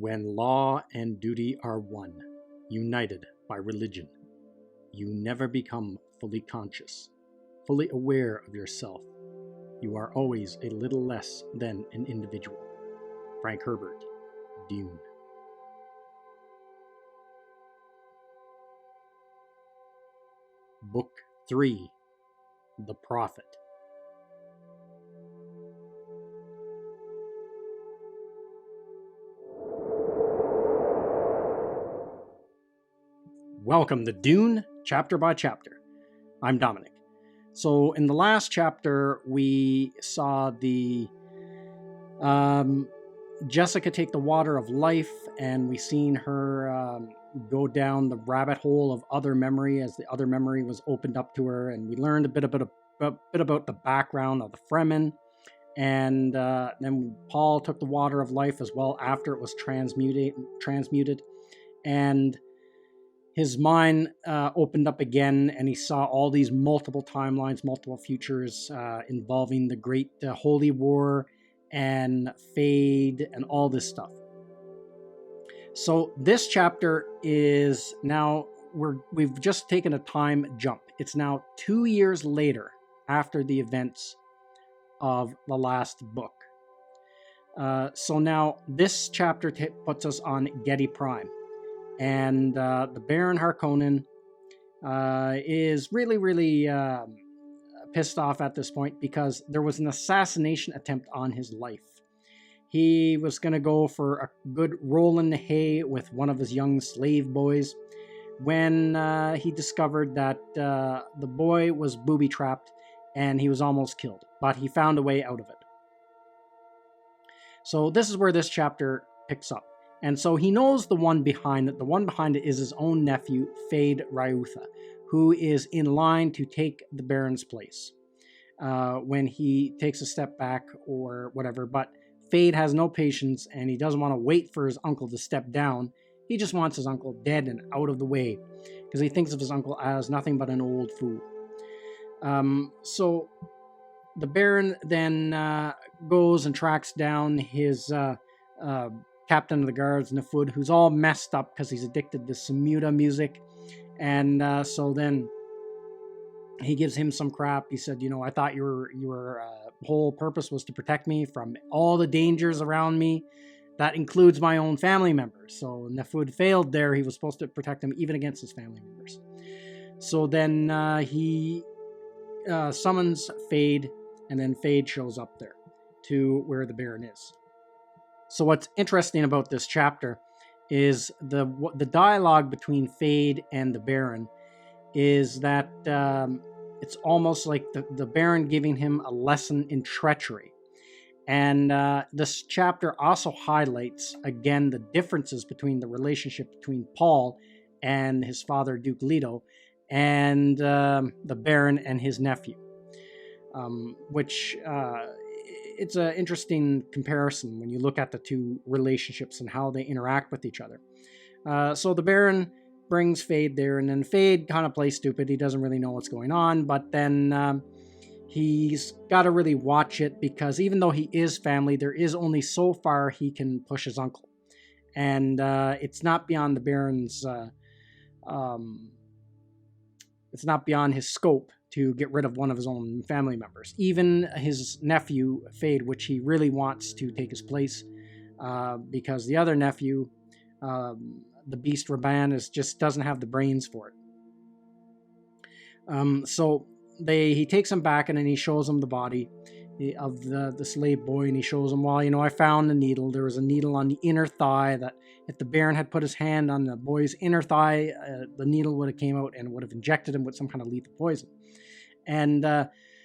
When law and duty are one, united by religion, you never become fully conscious, fully aware of yourself. You are always a little less than an individual. Frank Herbert, Dune. Book 3, The Prophet. Welcome to Dune Chapter by Chapter. I'm Dominic. So in the last chapter, we saw the Jessica take the water of life, and we seen her go down the rabbit hole of other memory as the other memory was opened up to her, and we learned a bit about the background of the Fremen, and then Paul took the water of life as well after it was transmuted, and his mind opened up again, and he saw all these multiple timelines, multiple futures involving the Great Holy War and Feyd and all this stuff. So this chapter is now, we've just taken a time jump. It's now 2 years later after the events of the last book. So now this chapter puts us on Giedi Prime. And the Baron Harkonnen is really pissed off at this point because there was an assassination attempt on his life. He was going to go for a good roll in the hay with one of his young slave boys when he discovered that the boy was booby-trapped and he was almost killed, but he found a way out of it. So this is where this chapter picks up. And so he knows the one behind it. The one behind it is his own nephew, Feyd-Rautha, who is in line to take the Baron's place when he takes a step back or whatever. But Feyd has no patience, and he doesn't want to wait for his uncle to step down. He just wants his uncle dead and out of the way because he thinks of his uncle as nothing but an old fool. So the Baron then goes and tracks down his captain of the guards, Nefud, who's all messed up because he's addicted to Samuda music. And so then he gives him some crap. He said, I thought your whole purpose was to protect me from all the dangers around me. That includes my own family members. So Nefud failed there. He was supposed to protect him even against his family members. So then he summons Feyd, and then Feyd shows up there to where the Baron is. So what's interesting about this chapter is the dialogue between Feyd and the Baron is that it's almost like the Baron giving him a lesson in treachery. And this chapter also highlights, again, the differences between the relationship between Paul and his father, Duke Leto, and the Baron and his nephew, which... it's an interesting comparison when you look at the two relationships and how they interact with each other. So the Baron brings Feyd there, and then Feyd kind of plays stupid. He doesn't really know what's going on, but then he's got to really watch it because even though he is family, there is only so far he can push his uncle. And it's not beyond the Baron's... it's not beyond his scope to get rid of one of his own family members. Even his nephew, Feyd, which he really wants to take his place, because the other nephew, the Beast Raban, just doesn't have the brains for it. So he takes him back, and then he shows him the body of the slave boy, and he shows him, I found the needle. There was a needle on the inner thigh that if the Baron had put his hand on the boy's inner thigh, the needle would have came out and would have injected him with some kind of lethal poison. And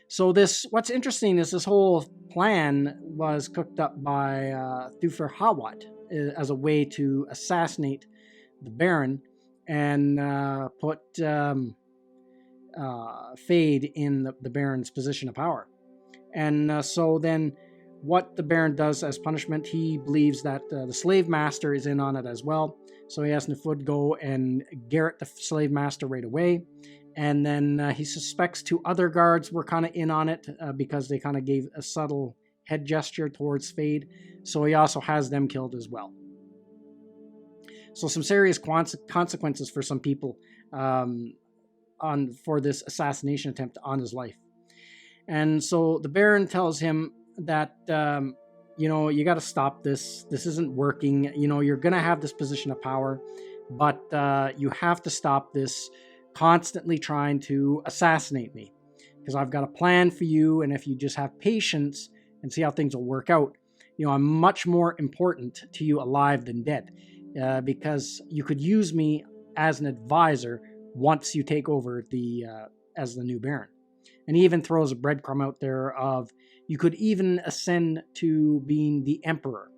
so what's interesting is this whole plan was cooked up by Feyd-Rautha as a way to assassinate the Baron and put Feyd in the Baron's position of power. And so then what the Baron does as punishment, he believes that the slave master is in on it as well. So he has Nefud go and garrote the slave master right away. And then he suspects two other guards were kind of in on it because they kind of gave a subtle head gesture towards Feyd. So he also has them killed as well. So some serious consequences for some people for this assassination attempt on his life. And so the Baron tells him that, you got to stop this. This isn't working. You're going to have this position of power, but you have to stop this constantly trying to assassinate me, because I've got a plan for you. And if you just have patience and see how things will work out, I'm much more important to you alive than dead, because you could use me as an advisor once you take over as the new Baron. And he even throws a breadcrumb out there of, you could even ascend to being the Emperor.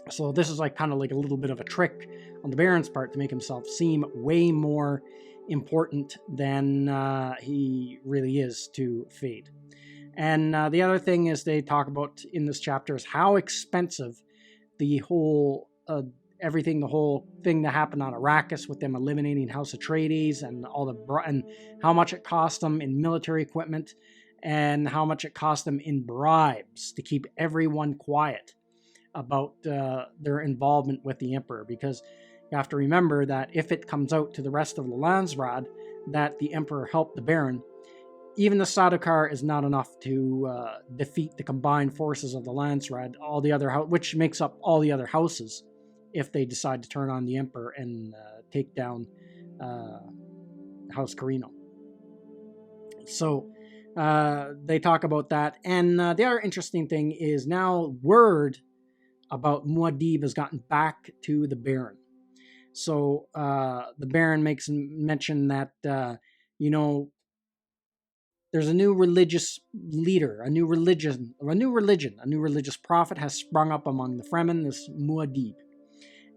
So this is kind of like a little bit of a trick on the Baron's part to make himself seem way more important than he really is to Feyd. And the other thing is they talk about in this chapter is how expensive the whole everything, the whole thing that happened on Arrakis with them eliminating House Atreides and and how much it cost them in military equipment and how much it cost them in bribes to keep everyone quiet about their involvement with the Emperor. Because you have to remember that if it comes out to the rest of the Landsraad that the Emperor helped the Baron, even the Sardaukar is not enough to defeat the combined forces of the Landsraad, which makes up all the other houses, if they decide to turn on the Emperor and take down House Carino. So they talk about that. And the other interesting thing is now word about Muad'Dib has gotten back to the Baron. So the Baron makes mention that, there's a new religious leader, a new religious prophet has sprung up among the Fremen, this Muad'Dib.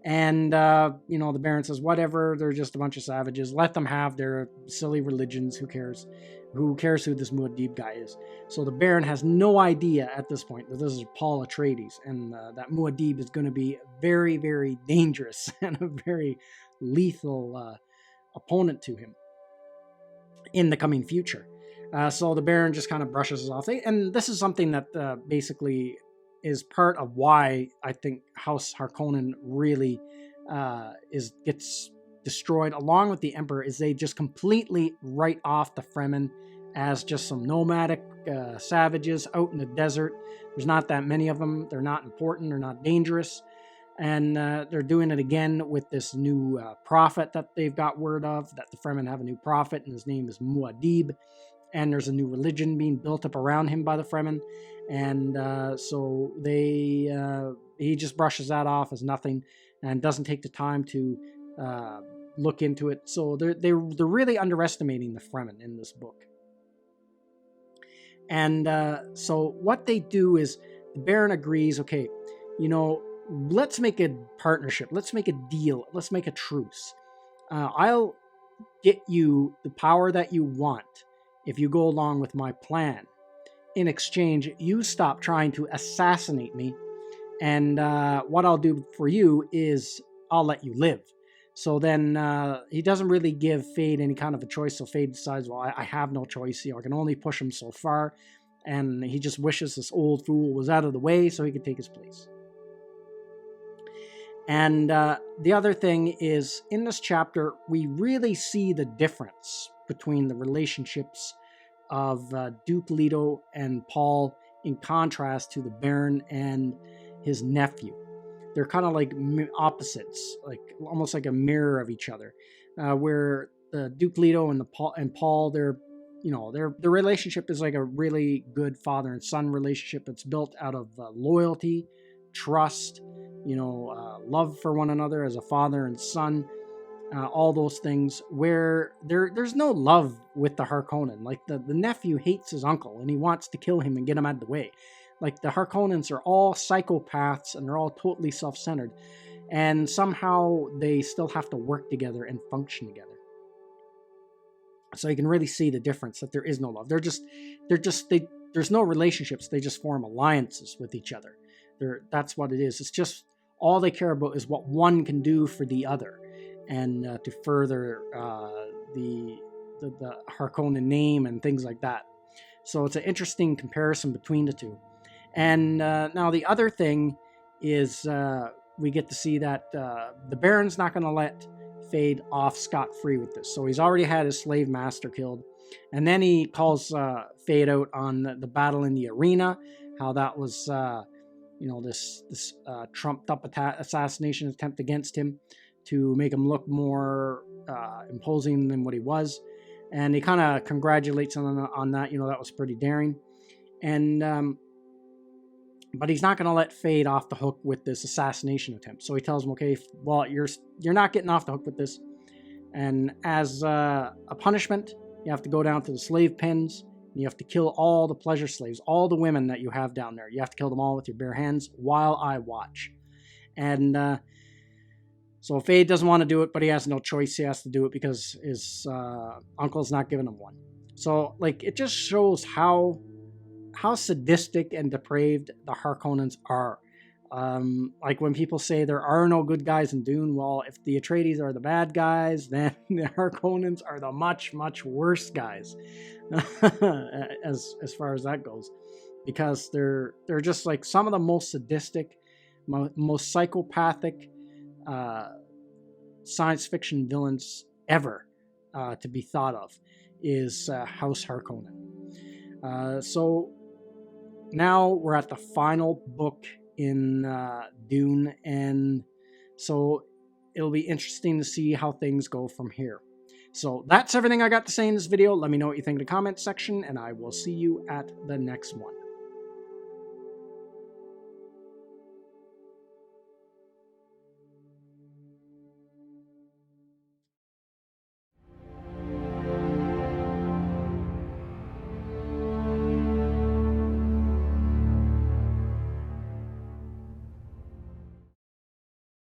And, the Baron says, whatever, they're just a bunch of savages. Let them have their silly religions. Who cares? Who cares who this Muad'Dib guy is? So the Baron has no idea at this point that this is Paul Atreides, and that Muad'Dib is going to be very, very dangerous and a very lethal opponent to him in the coming future. So the Baron just kind of brushes it off. And this is something that basically is part of why I think House Harkonnen really gets destroyed along with the Emperor, is they just completely write off the Fremen as just some nomadic savages out in the desert. There's not that many of them. They're not important. They're not dangerous. And they're doing it again with this new prophet that they've got word of, that the Fremen have a new prophet, and his name is Muad'Dib. And there's a new religion being built up around him by the Fremen. And so he just brushes that off as nothing and doesn't take the time to look into it. So they're really underestimating the Fremen in this book. And so what they do is the Baron agrees, okay, let's make a partnership. Let's make a deal. Let's make a truce. I'll get you the power that you want if you go along with my plan. In exchange, you stop trying to assassinate me, and what I'll do for you is I'll let you live. So then he doesn't really give Feyd any kind of a choice, so Feyd decides, well, I have no choice. I can only push him so far, and he just wishes this old fool was out of the way so he could take his place. And the other thing is, in this chapter, we really see the difference between the relationships of Duke Leto and Paul in contrast to the Baron and his nephew. They're kind of like opposites, like almost like a mirror of each other, where the Duke Leto and Paul, their relationship is like a really good father and son relationship. It's built out of loyalty, trust, love for one another as a father and son. All those things, where there's no love with the Harkonnen. Like the nephew hates his uncle and he wants to kill him and get him out of the way. Like the Harkonnens are all psychopaths and they're all totally self-centered, and somehow they still have to work together and function together. So you can really see the difference, that there is no love. There's no relationships. They just form alliances with each other. That's what it is. It's just all they care about is what one can do for the other, and to further the Harkonnen name and things like that. So it's an interesting comparison between the two. And now the other thing is we get to see that the Baron's not going to let Feyd off scot-free with this. So he's already had his slave master killed. And then he calls Feyd out on the battle in the arena, how that was, this trumped-up assassination attempt against him to make him look more imposing than what he was. And he kind of congratulates him on that. That was pretty daring. And but he's not going to let Feyd off the hook with this assassination attempt. So he tells him, okay, well, you're not getting off the hook with this. And as a punishment, you have to go down to the slave pens. And you have to kill all the pleasure slaves, all the women that you have down there. You have to kill them all with your bare hands while I watch. And so Feyd doesn't want to do it, but he has no choice. He has to do it because his uncle's not giving him one. So, it just shows how sadistic and depraved the Harkonnens are. When people say there are no good guys in Dune, well, if the Atreides are the bad guys, then the Harkonnens are the much, much worse guys, as far as that goes, because they're just some of the most sadistic, most psychopathic science fiction villains ever to be thought of is House Harkonnen. So now we're at the final book in Dune, and so it'll be interesting to see how things go from here. So that's everything I got to say in this video. Let me know what you think in the comments section, and I will see you at the next one.